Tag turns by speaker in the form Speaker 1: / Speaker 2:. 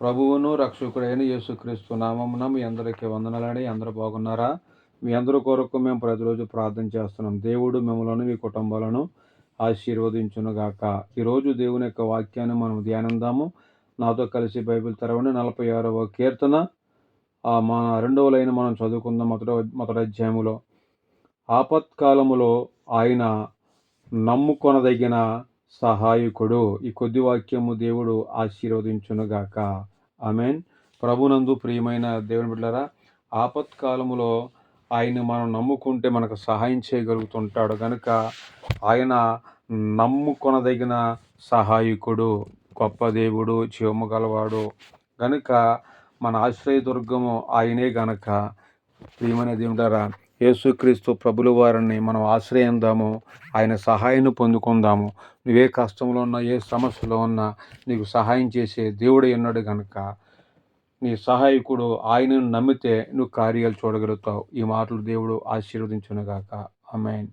Speaker 1: ప్రభువును రక్షకుడైన యేసుక్రీస్తు నామమున మీ అందరికీ వందనాలండి. అందరూ బాగున్నారా? మీ అందరి కొరకు మేము ప్రతిరోజు ప్రార్థన చేస్తున్నాం. దేవుడు మిమ్మలను మీ కుటుంబాలను ఆశీర్వదించునుగాక. ఈరోజు దేవుని యొక్క వాక్యాన్ని మనం ధ్యానిద్దాము. నాతో కలిసి బైబిల్ తెరవండి. 46వ కీర్తన మన 2వ లైన్ మనం చదువుకుందాం. మొదటి అధ్యాయములో ఆపత్కాలములో ఆయన నమ్ముకొనదగిన సహాయకుడు. ఈ కొద్ది వాక్యము దేవుడు ఆశీర్వదించునుగాక. ఆమేన్. ప్రభునందు ప్రియమైన దేవుని బిడ్డలారా, ఆపత్కాలములో ఆయన మనం నమ్ముకుంటే మనకు సహాయం చేయగలుగుతుంటాడు కనుక ఆయన నమ్ముకొనదగిన సహాయకుడు, గొప్ప దేవుడు, జీవము గలవాడు గనుక మన ఆశ్రయదుర్గము ఆయనే గనక ప్రియమైన దేవుడారా, యేసుక్రీస్తు ప్రభుల వారిని మనం ఆశ్రయిందాము, ఆయన సహాయాన్ని పొందుకుందాము. నువ్వే కష్టంలో ఉన్నా, ఏ సమస్యలో ఉన్నా నీకు సహాయం చేసే దేవుడు ఉన్నాడు కనుక నీ సహాయకుడు ఆయనను నమ్మితే నువ్వు కార్యాలు చూడగలుగుతావు. ఈ మాటలు దేవుడు ఆశీర్వదించునుగాక. ఆమేన్.